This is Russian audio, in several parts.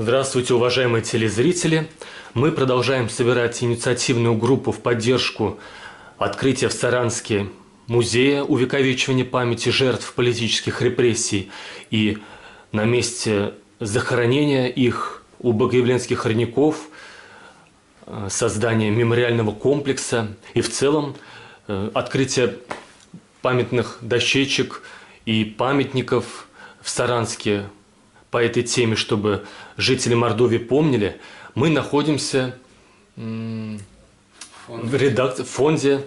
Здравствуйте, уважаемые телезрители! Мы продолжаем собирать инициативную группу в поддержку открытия в Саранске музея увековечивания памяти жертв политических репрессий и на месте захоронения их у Богоявленских родников, создания мемориального комплекса и в целом открытие памятных дощечек и памятников в Саранске по этой теме, чтобы жители Мордовии помнили. Мы находимся в фонде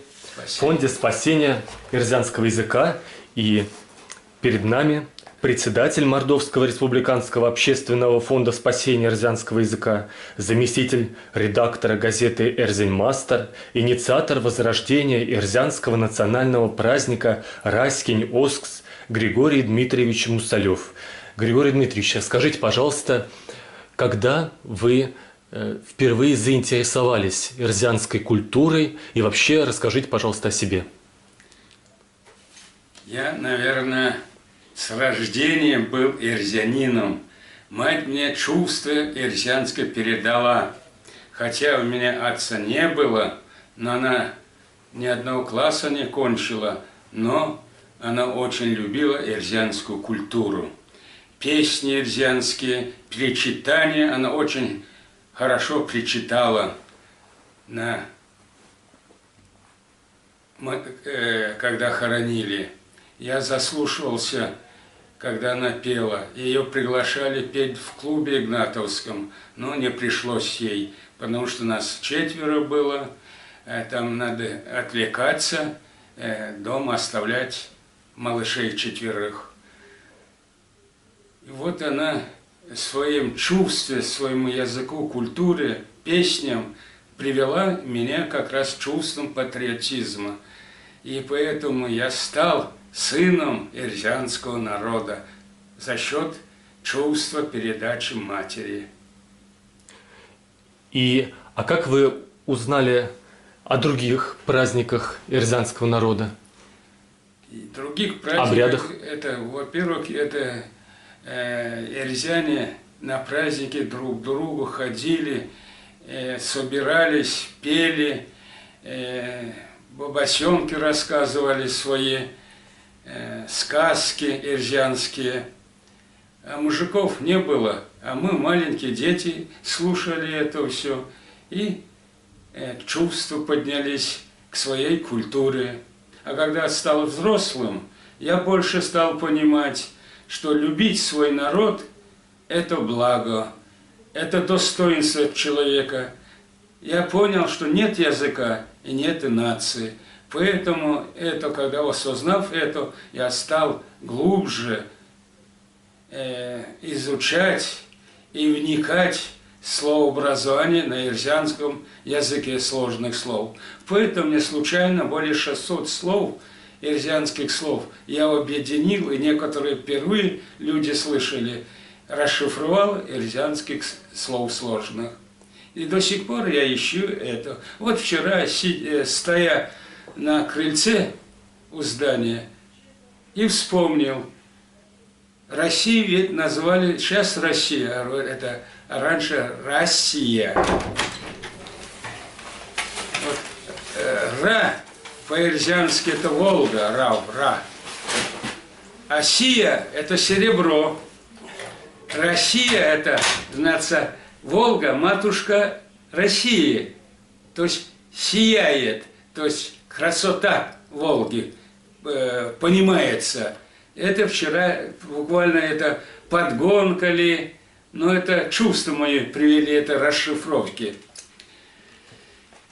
спасения эрзянского языка, и перед нами председатель Мордовского республиканского общественного фонда спасения эрзянского языка, заместитель редактора газеты «Эрзянмастер», инициатор возрождения эрзянского национального праздника Раскень-Оскс Григорий Дмитриевич Мусалев. Григорий Дмитриевич, скажите, пожалуйста, когда вы впервые заинтересовались эрзянской культурой и вообще расскажите, пожалуйста, о себе. Я, наверное, с рождения был эрзянином. Мать мне чувство эрзянское передала. Хотя у меня отца не было, но она ни одного класса не кончила, но она очень любила эрзянскую культуру. Песни эрзянские, причитания, она очень хорошо причитала, когда хоронили. Я заслушивался, когда она пела. Ее приглашали петь в клубе Игнатовском, но не пришлось ей, потому что нас 4 было, там надо отвлекаться, дома оставлять малышей 4. И вот она своим чувством, своему языку, культуре, песням привела меня как раз чувством патриотизма. И поэтому я стал сыном эрзянского народа за счет чувства передачи матери. А как вы узнали о других праздниках эрзянского народа? И других праздниках, обрядах? Это, во-первых, это эрзяне на праздники друг к другу ходили, собирались, пели, бабасенки рассказывали свои, сказки эрзянские. А мужиков не было, а мы, маленькие дети, слушали это все и чувства поднялись к своей культуре. А когда стал взрослым, я больше стал понимать, что любить свой народ – это благо, это достоинство человека. Я понял, что нет языка и нет и нации. Поэтому, когда осознав это, я стал глубже изучать и вникать в словообразование на эрзянском языке сложных слов. Поэтому мне случайно более 600 слов эрзянских слов я объединил, и некоторые впервые люди слышали, расшифровал эрзянских слов сложных. И до сих пор я ищу это. Вот вчера, стоя на крыльце у здания, и вспомнил, Россию ведь назвали, сейчас Россия, это раньше Россия. Вот, Ра по-эрзянски это Волга, Ра. А Сия это серебро. Россия это, значит, Волга, матушка России. То есть сияет, то есть красота Волги понимается. Это вчера буквально это подгонка ли, но это чувства мои привели это расшифровки.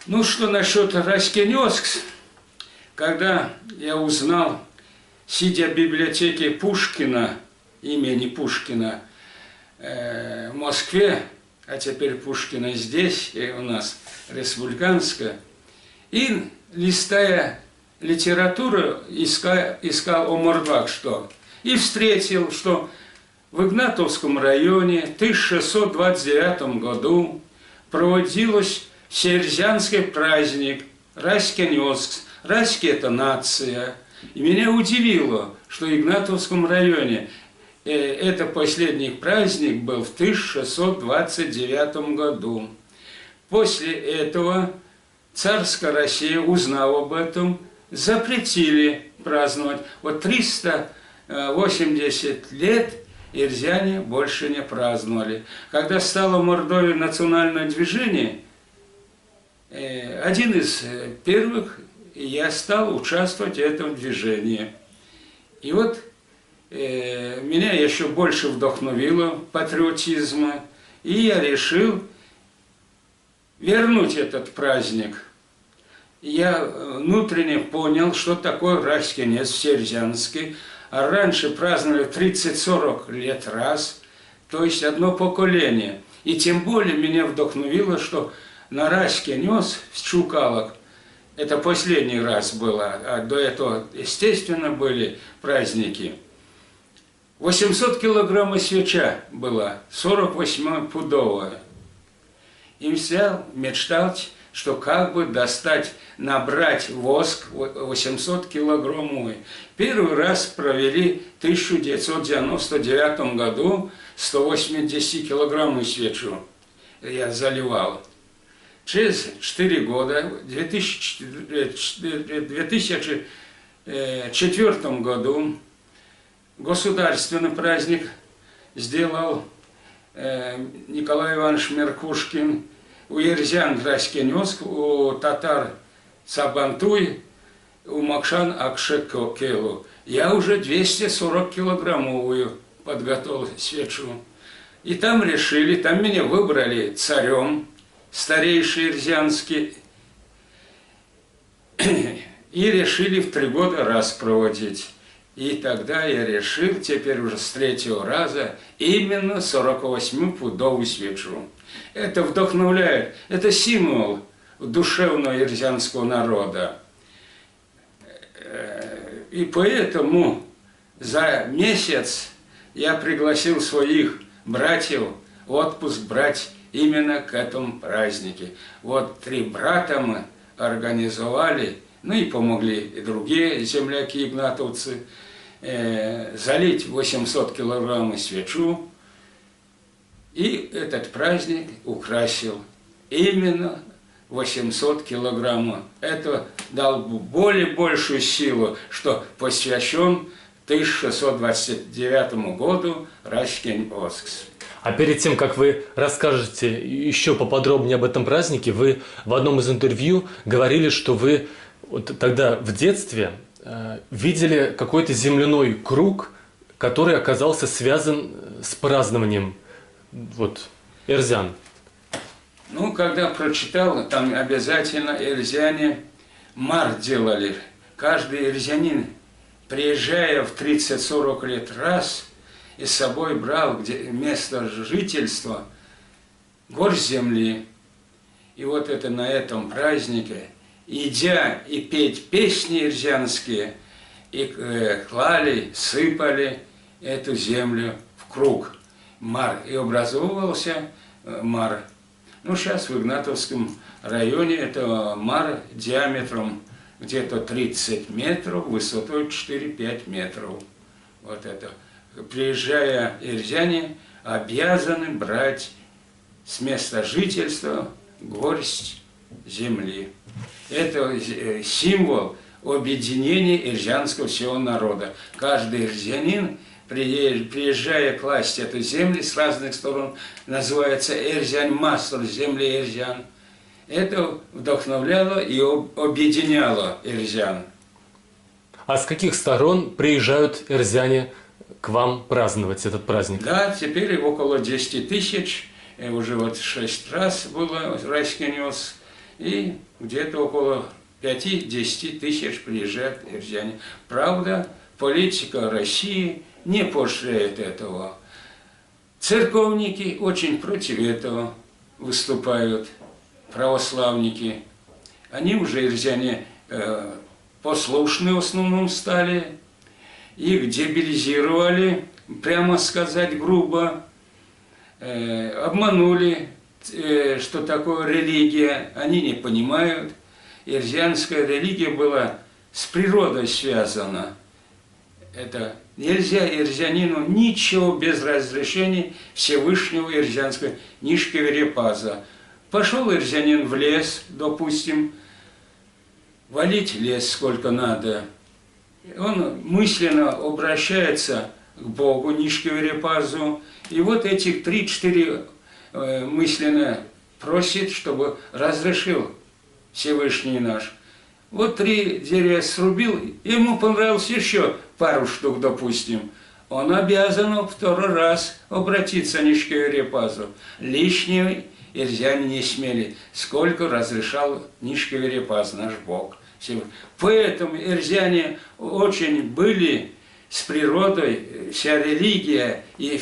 Ну что насчет Раскень-Оскс? Когда я узнал, сидя в библиотеке Пушкина, имени Пушкина, в Москве, а теперь Пушкина здесь, и у нас республиканская, и листая литературу, искал о Мордвах что, и встретил, что в Игнатовском районе в 1629 году проводилось всеэрзянский праздник Раскень-Оскс. Раськи – это нация. И меня удивило, что в Игнатовском районе это последний праздник был в 1629 году. После этого царская Россия, узнав об этом, запретили праздновать. Вот 380 лет ирзяне больше не праздновали. Когда стало в Мордовии национальное движение, один из первых я стал участвовать в этом движении. И вот меня еще больше вдохновило патриотизма, и я решил вернуть этот праздник. Я внутренне понял, что такое Раскинец Серзянский. А раньше праздновали 30-40 лет раз, то есть одно поколение. И тем более меня вдохновило, что на Раскинец в Чукалах, это последний раз было, а до этого, естественно, были праздники. 800 килограммов свеча была, 48-пудовая. И взял, мечтал, что как бы достать, набрать воск 800 килограммовый. Первый раз провели в 1999 году 180 килограммов свечу я заливал. Через 4 года, в 2004 году, государственный праздник сделал Николай Иванович Меркушкин, у ерзян Раскинец, у татар Сабантуй, у Макшан Акшекелу. Я уже 240-килограммовую подготовил свечу. И там решили, там меня выбрали царем, старейший ерзянский, и решили в 3 года раз проводить. И тогда я решил, теперь уже с 3-го раза, именно 48-пудовую свечу. Это вдохновляет, это символ душевного ерзянского народа. И поэтому за месяц я пригласил своих братьев в отпуск брать именно к этому празднике. Вот 3 брата мы организовали, ну и помогли и другие земляки-игнатовцы, залить 800 килограммов свечу. И этот праздник украсил именно 800 килограммов. Это дал большую силу, что посвящен 1629 году Раскинец. А перед тем, как вы расскажете еще поподробнее об этом празднике, вы в одном из интервью говорили, что вы вот тогда в детстве видели какой-то земляной круг, который оказался связан с празднованием вот эрзян. Ну, когда прочитал, там обязательно эрзяне мар делали. Каждый эрзянин, приезжая в 30-40 лет раз, и с собой брал место жительства горсть земли. И вот это на этом празднике, идя и петь песни эрзянские, и клали, сыпали эту землю в круг. Мар. И образовывался мар. Ну, сейчас в Игнатовском районе это мар диаметром где-то 30 метров, высотой 4-5 метров. Вот это. Приезжая эрзяне, обязаны брать с места жительства горсть земли. Это символ объединения эрзянского всего народа. Каждый эрзянин, приезжая класть эту землю с разных сторон, называется эрзянь-мастер, земли эрзян. Это вдохновляло и объединяло эрзян. А с каких сторон приезжают эрзяне к вам праздновать этот праздник? Да, теперь около 10 тысяч, уже вот 6 раз было Раскинец, и где-то около 5-10 тысяч приезжают эрзяне. Правда, политика России не поощряет этого. Церковники очень против этого выступают, православники. Они уже эрзяне послушны в основном стали, их дебилизировали, прямо сказать грубо, обманули, что такое религия, они не понимают. Эрзянская религия была с природой связана. это нельзя ирзянину ничего без разрешения Всевышнего Ирзянского Нишкеверепаза. Пошел ирзянин в лес, допустим, валить лес сколько надо. Он мысленно обращается к Богу, Нишкеверепазу, и вот этих 3-4 мысленно просит, чтобы разрешил Всевышний наш. Вот 3 дерева срубил, ему понравилось еще пару штук, допустим. Он обязан второй раз обратиться к Нишкеверепазу. Лишнего ирзяне не смели, сколько разрешал Нишкеверепаз, наш Бог. Поэтому ирзяне очень были с природой, вся религия и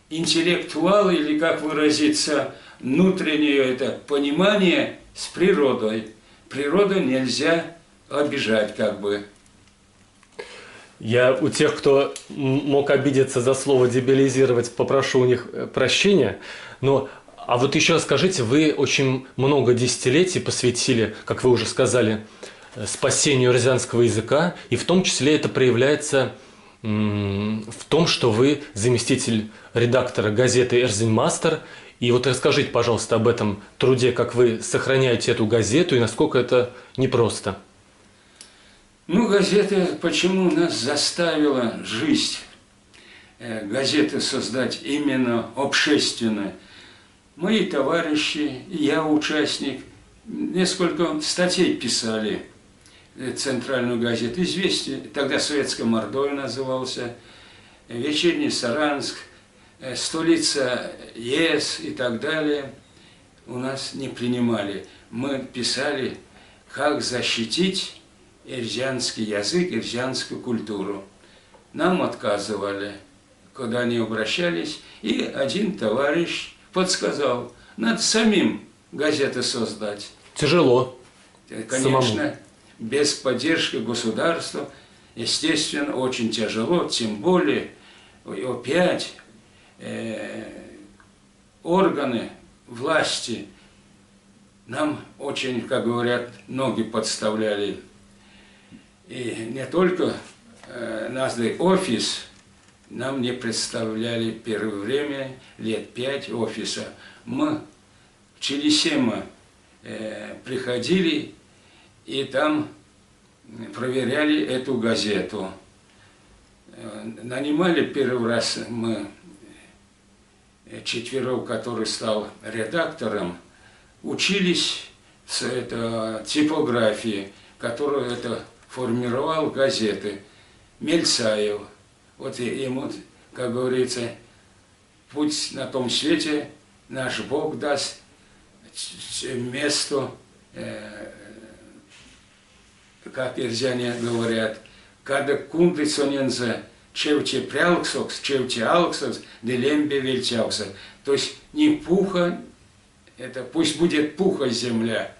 интеллектуалы, или как выразиться, внутреннее это понимание с природой. Природу нельзя обижать, как бы. Я у тех, кто мог обидеться за слово «дебилизировать», попрошу у них прощения. Но, а вот еще скажите, вы очень много десятилетий посвятили, как вы уже сказали, спасению эрзянского языка, и в том числе это проявляется в том, что вы заместитель редактора газеты «Эрзянмастер». И вот расскажите, пожалуйста, об этом труде, как вы сохраняете эту газету и насколько это непросто. Ну, газета, почему нас заставила жизнь газеты создать именно общественную? Мои товарищи, и я участник, несколько статей писали центральную газету. «Известия», тогда «Советская Мордовия» назывался, «Вечерний Саранск», «Столица ЕС» и так далее. У нас не принимали. Мы писали, как защитить эрзянский язык, эрзянскую культуру. Нам отказывали, когда они обращались, и один товарищ подсказал, надо самим газеты создать. Тяжело. Конечно, самому. Без поддержки государства, естественно, очень тяжело, тем более опять органы власти нам очень, как говорят, ноги подставляли. И не только наш офис, нам не представляли первое время, лет 5 офиса. Мы в Челисема приходили и там проверяли эту газету. Нанимали первый раз мы четверых, который стал редактором, учились с типографии, которую это формировал газеты, Мельцаев. Вот ему, как говорится, путь на том свете наш Бог даст место, как ирзяне говорят, когда кунды сонензе, чевче прялксокс, чевче алксокс, делембе вельтяукса. То есть не пуха, это пусть будет пуха земля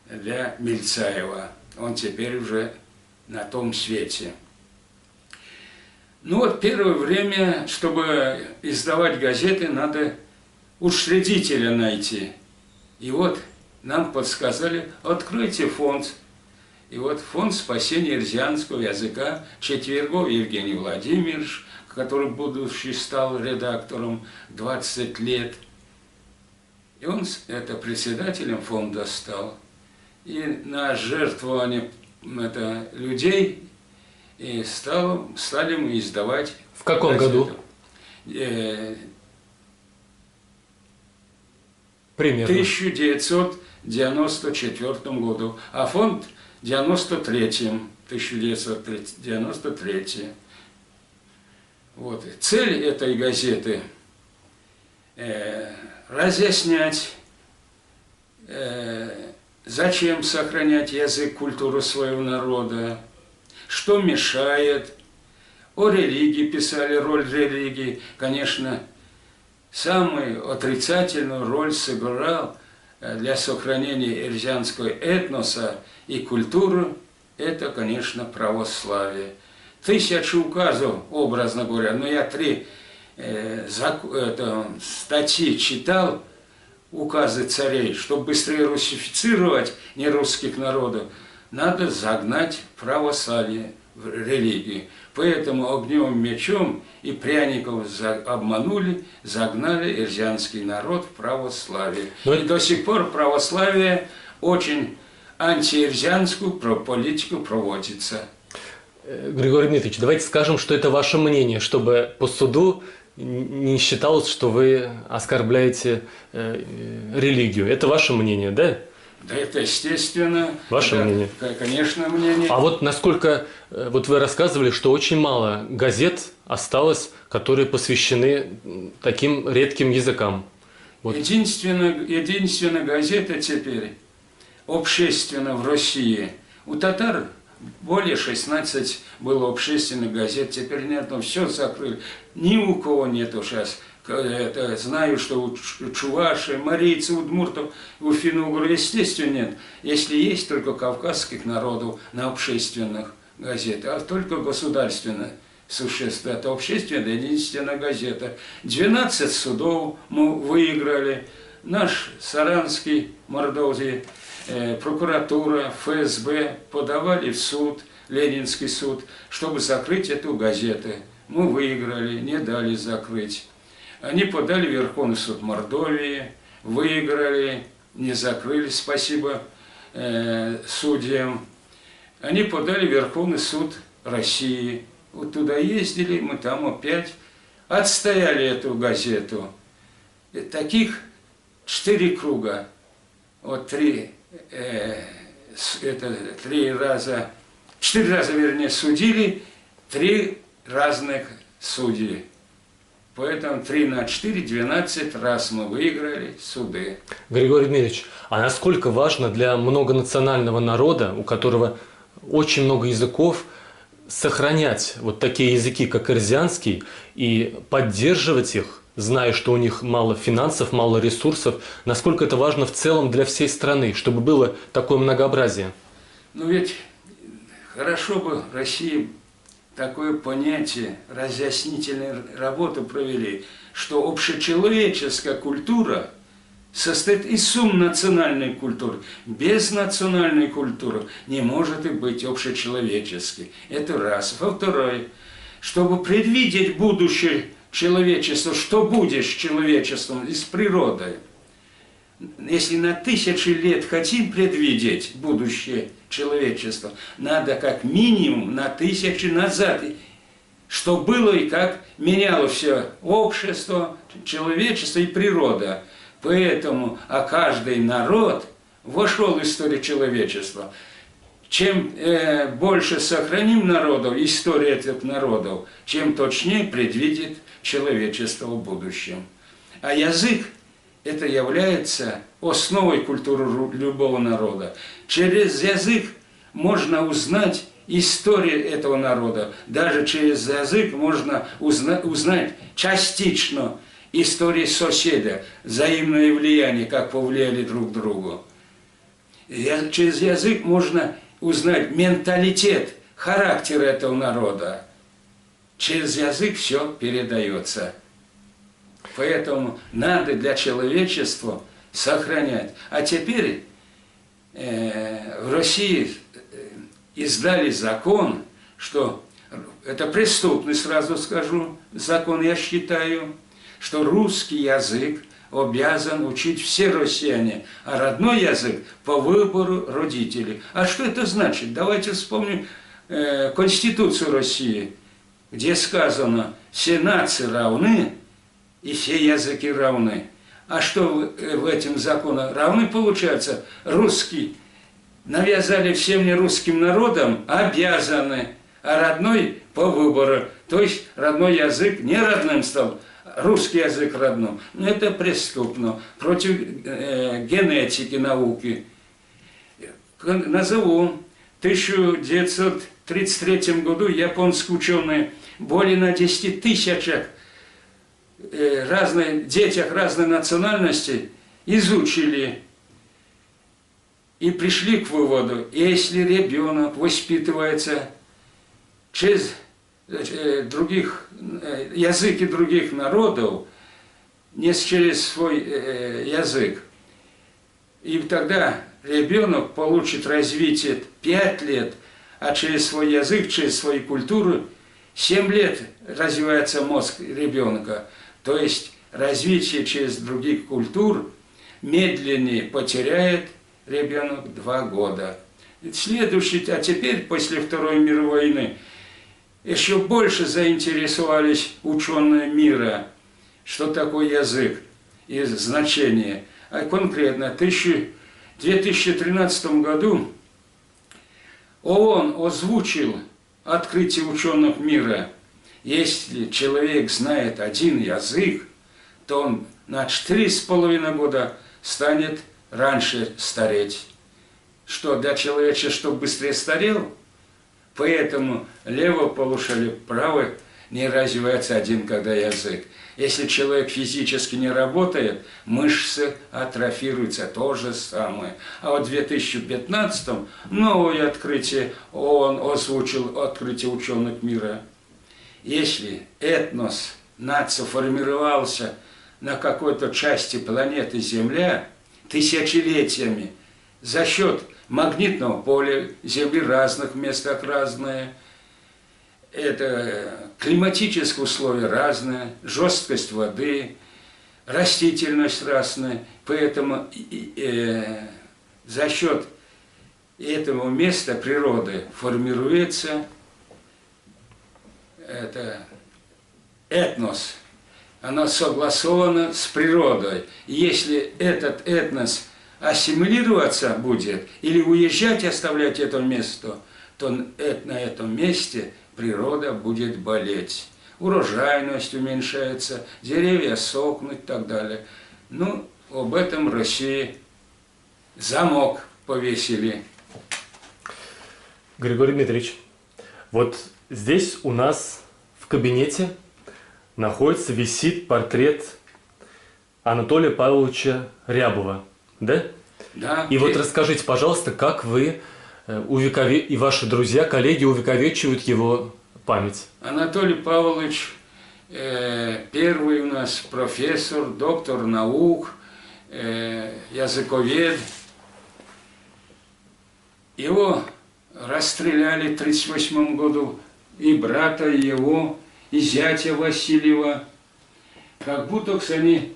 для Мельцаева. Он теперь уже на том свете. Ну вот первое время, чтобы издавать газеты, надо учредителя найти. И вот нам подсказали, откройте фонд. И вот фонд спасения эрзянского языка Четвергов Евгений Владимирович, который будущий стал редактором 20 лет. И он это председателем фонда стал. И на жертвование людей и стали мы издавать. В каком году? Примерно. В 1994 году. А фонд в 1993. Вот. Цель этой газеты разъяснять, зачем сохранять язык, культуру своего народа, что мешает. О религии писали, роль религии. Конечно, самую отрицательную роль сыграл для сохранения эрзянского этноса и культуры, это, конечно, православие. 1000 указов, образно говоря, но я 3 статьи читал, указы царей, чтобы быстрее русифицировать нерусских народов. надо загнать православие в религию. Поэтому огнем, мечом и пряников обманули, загнали ирзианский народ в православие. И до сих пор православие очень антиирзианскую политику проводится. Григорий Дмитриевич, давайте скажем, что это ваше мнение, чтобы по суду не считалось, что вы оскорбляете религию. Это ваше мнение, да? Да, это естественно. Ваше мнение? Конечно, мнение. А вот насколько, вот вы рассказывали, что очень мало газет осталось, которые посвящены таким редким языкам. Вот. Единственная газета теперь общественная в России. У татар более 16 было общественных газет, теперь нет, все закрыли. Ни у кого нету сейчас. Знаю, что у чувашей, марийцев, удмуртов, у финно-угров, естественно, нет. Если есть только кавказских народов на общественных газетах, а только государственные существуют. Это общественная, единственная газета. 12 судов мы выиграли. Наш Саранский, Мордовия, прокуратура, ФСБ подавали в суд, Ленинский суд, чтобы закрыть эту газету. Мы выиграли, не дали закрыть. Они подали в Верховный суд Мордовии, выиграли, не закрыли, спасибо судьям. Они подали в Верховный суд России. Вот туда ездили, мы там опять отстояли эту газету. И таких 4 круга. Вот 4 раза, вернее, судили, 3 разных судьи. Поэтому 3 на 4, 12 раз мы выиграли суды. Григорий Дмитриевич, а насколько важно для многонационального народа, у которого очень много языков, сохранять вот такие языки, как ирзианский, и поддерживать их, зная, что у них мало финансов, мало ресурсов, насколько это важно в целом для всей страны, чтобы было такое многообразие? Ну ведь хорошо бы России такое понятие, разъяснительную работу провели, что общечеловеческая культура состоит из сумнациональной культуры. Без национальной культуры не может и быть общечеловеческой. Это раз. Во-вторых, чтобы предвидеть будущее человечества, что будет с человечеством и с природой. Если на 1000 лет хотим предвидеть будущее человечества, надо как минимум на 1000 назад, что было и как меняло все общество, человечество и природа. Поэтому, каждый народ вошел в историю человечества. Чем больше сохраним народов, историю этих народов, чем точнее предвидит человечество в будущем. А язык это является основой культуры любого народа. Через язык можно узнать историю этого народа. Даже через язык можно узнать частично историю соседа, взаимное влияние, как повлияли друг другу. Через язык можно узнать менталитет, характер этого народа. Через язык все передается. Поэтому надо для человечества сохранять. А теперь в России издали закон, что это преступный, сразу скажу, закон, я считаю, что русский язык обязан учить все россияне, а родной язык по выбору родителей. А что это значит? Давайте вспомним Конституцию России, где сказано, все нации равны и все языки равны. А что в этом законе равны получается? Русский навязали всем нерусским народам, обязаны, а родной по выбору. То есть родной язык не родным стал, русский язык родным. Это преступно, против генетики, науки. Назову, в 1933 году японские ученые более на 10 тысячах детях разной национальности изучили и пришли к выводу, если ребенок воспитывается через языки других народов, не через свой язык, и тогда ребенок получит развитие 5 лет, а через свой язык, через свою культуру 7 лет развивается мозг ребенка. То есть развитие через других культур медленнее потеряет ребенок 2 года. Следующий, а теперь, после Второй мировой войны, еще больше заинтересовались ученые мира, что такое язык и значение. А конкретно в 2013 году ООН озвучил открытие ученых мира. Если человек знает один язык, то он на 4,5 года станет раньше стареть. Что, для человека, чтобы быстрее старел? Поэтому левое полушарие, правое не развивается один, когда язык. Если человек физически не работает, мышцы атрофируются, то же самое. А вот в 2015 новое открытие, он озвучил открытие ученых мира. Если этнос, нация формировался на какой-то части планеты Земля тысячелетиями за счет магнитного поля Земли в разных местах разное, это климатические условия разные, жесткость воды, растительность разная, поэтому за счет этого места природы формируется этнос. Оно согласовано с природой. И если этот этнос ассимилироваться будет или уезжать, оставлять это место, то на этом месте природа будет болеть. Урожайность уменьшается, деревья сохнут и так далее. Ну, об этом в России замок повесили. Григорий Дмитриевич, вот здесь у нас в кабинете находится, висит портрет Анатолия Павловича Рябова, да? Да. И вот расскажите, пожалуйста, как вы и ваши друзья, коллеги увековечивают его память? Анатолий Павлович первый у нас профессор, доктор наук, языковед. Его расстреляли в 1938 году, и брата его, и зятя Васильева. Как будто они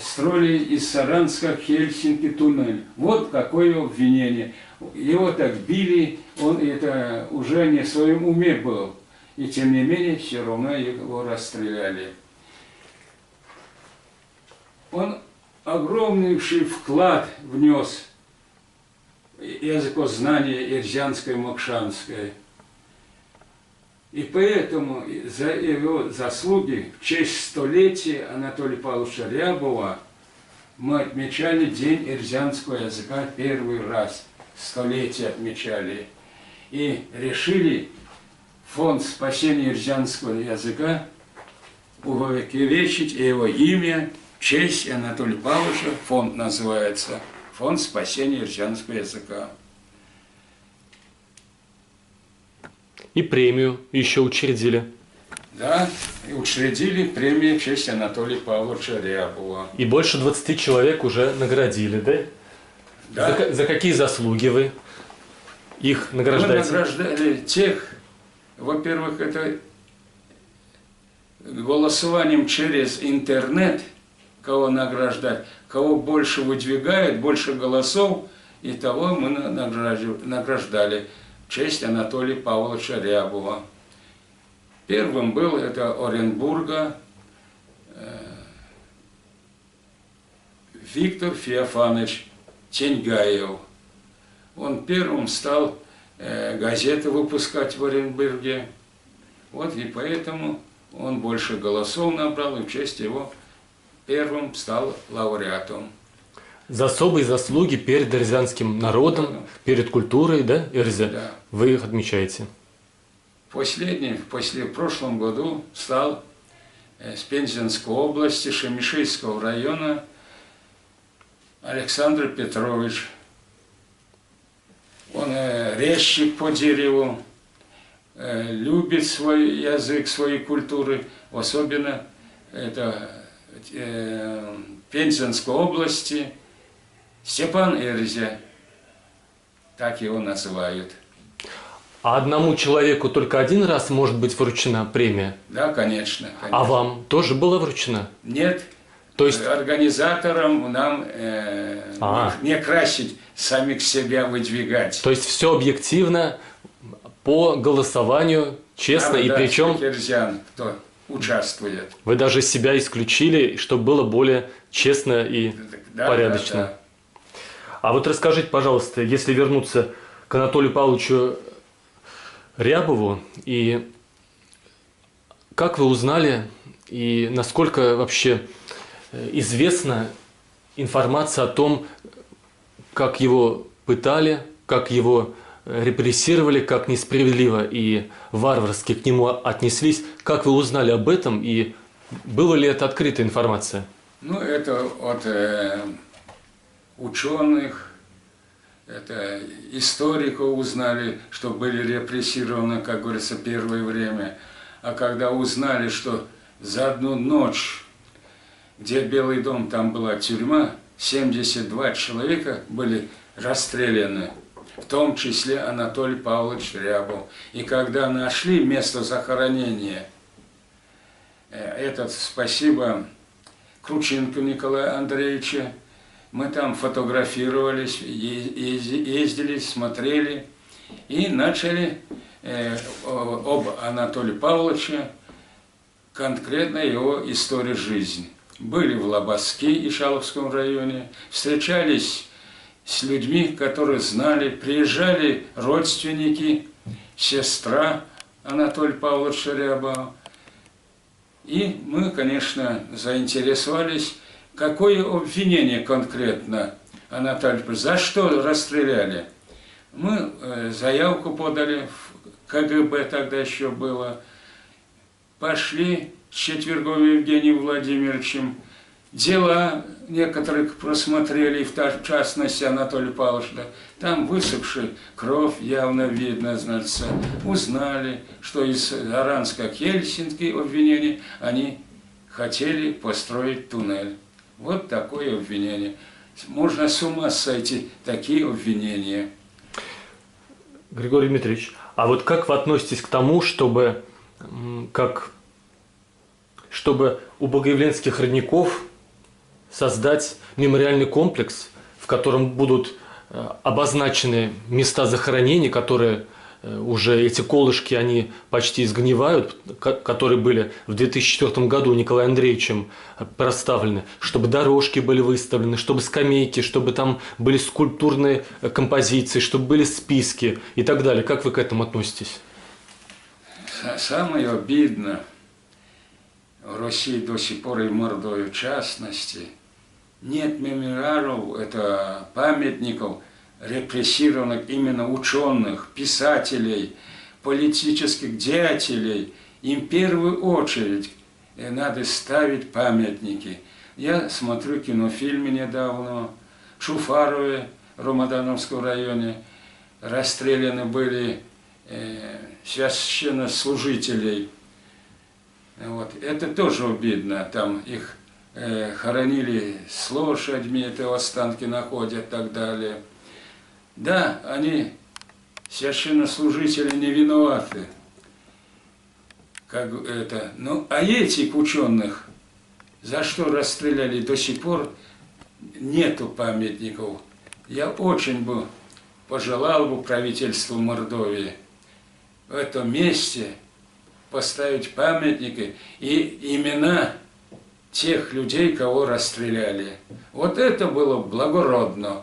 строили из Саранска в Хельсинки туннель. Вот какое обвинение. Его так били, он это уже не в своем уме был. И тем не менее, все равно его расстреляли. Он огромнейший вклад внес в языкознание ирзианское и мокшанское. И поэтому за его заслуги в честь столетия Анатолия Павловича Рябова мы отмечали День ирзианского языка первый раз. Столетие отмечали. И решили фонд спасения ирзианского языка увековечить его имя в честь Анатолия Павловича. Фонд называется «Фонд спасения ирзианского языка». И премию еще учредили. Да, и учредили премию в честь Анатолия Павловича Рябова. И больше 20 человек уже наградили, да? Да. За какие заслуги вы их награждаете? Мы награждали тех, во-первых, это голосованием через интернет, кого награждать, кого больше выдвигают, больше голосов, и того мы награждали в честь Анатолия Павловича Рябова. Первым был это Оренбурга Виктор Феофанович Теньгаев. Он первым стал газеты выпускать в Оренбурге. Вот и поэтому он больше голосов набрал, и в честь его первым стал лауреатом. За особые заслуги перед ирзианским народом, перед культурой, да, Ирзя? Да. Вы их отмечаете. В прошлом году стал с Пензенской области, Шемишийского района Александр Петрович. Он резчик по дереву, любит свой язык, свои культуры, особенно это Пензенской области, Степан Эрзя, так его называют. А одному человеку только один раз может быть вручена премия? Да, конечно. А вам тоже была вручена? Нет. То есть... Организаторам нам не красить, самих себя выдвигать. То есть все объективно, по голосованию, честно, и причем... Эрзян, кто участвует. Вы даже себя исключили, чтобы было более честно и порядочно. Да. А вот расскажите, пожалуйста, если вернуться к Анатолию Павловичу Рябову, и как вы узнали, и насколько вообще известна информация о том, как его пытали, как его репрессировали, как несправедливо и варварски к нему отнеслись. Как вы узнали об этом, и была ли это открытая информация? Ну, это от ученых, это историков узнали, что были репрессированы, как говорится, первое время. А когда узнали, что за одну ночь, где Белый дом, там была тюрьма, 72 человека были расстреляны, в том числе Анатолий Павлович Рябов. И когда нашли место захоронения, спасибо Кручинку Николаю Андреевичу, мы там фотографировались, ездили, смотрели и начали об Анатолии Павловиче конкретно его историю жизни. Были в Лобоске и Шаловском районе, встречались с людьми, которые знали, приезжали родственники, сестра Анатолия Павловича Рябова. И мы, конечно, заинтересовались, какое обвинение конкретно Анатолий Павлович, за что расстреляли. Мы заявку подали, в КГБ тогда еще было, пошли с Четверговым Евгением Владимировичем, дела некоторых просмотрели, в частности Анатолий Павлович, да, там высохшая кровь, явно видно, значит, узнали, что из Оранска-Хельсинки обвинения они хотели построить туннель. Вот такое обвинение. Можно с ума сойти, такие обвинения. Григорий Дмитриевич, а вот как вы относитесь к тому, чтобы у богоявленских родников создать мемориальный комплекс, в котором будут обозначены места захоронений, которые уже эти колышки, они почти изгнивают, которые были в 2004 году Николаем Андреевичем проставлены, чтобы дорожки были выставлены, чтобы скамейки, чтобы там были скульптурные композиции, чтобы были списки и так далее. Как вы к этому относитесь? Самое обидное в России до сих пор и в Мордовии в частности, нет мемориалов, это памятников репрессированных именно ученых, писателей, политических деятелей. Им в первую очередь надо ставить памятники. Я смотрю кинофильмы недавно, в Чуфарове, в Ромадановском районе, расстреляны были священнослужителей. Вот. Это тоже обидно, там их хоронили с лошадьми, это останки находят и так далее. Да, они, священнослужители, не виноваты. Как это. Ну, а этих ученых за что расстреляли, до сих пор нету памятников. Я очень бы пожелал бы правительству Мордовии в этом месте поставить памятники и имена тех людей, кого расстреляли. Вот это было благородно.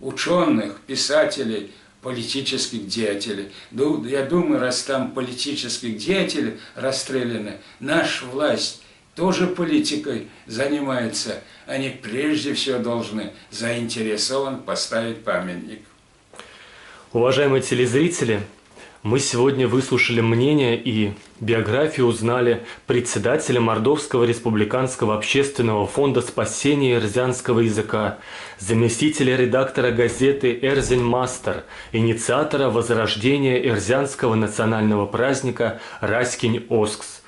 Ученых, писателей, политических деятелей. Я думаю, раз там политических деятелей расстреляны, наша власть тоже политикой занимается. Они прежде всего должны заинтересован поставить памятник. Уважаемые телезрители, мы сегодня выслушали мнение и биографию узнали председателя Мордовского республиканского общественного фонда спасения эрзянского языка, заместителя редактора газеты «Эрзень Мастер», инициатора возрождения эрзянского национального праздника «Раськень Оскс»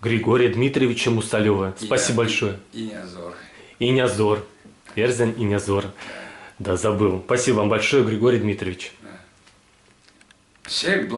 Григория Дмитриевича Мусалева. Спасибо большое. Инязор. Инязор. Эрзень Инязор. Да, забыл. Спасибо вам большое, Григорий Дмитриевич. Всех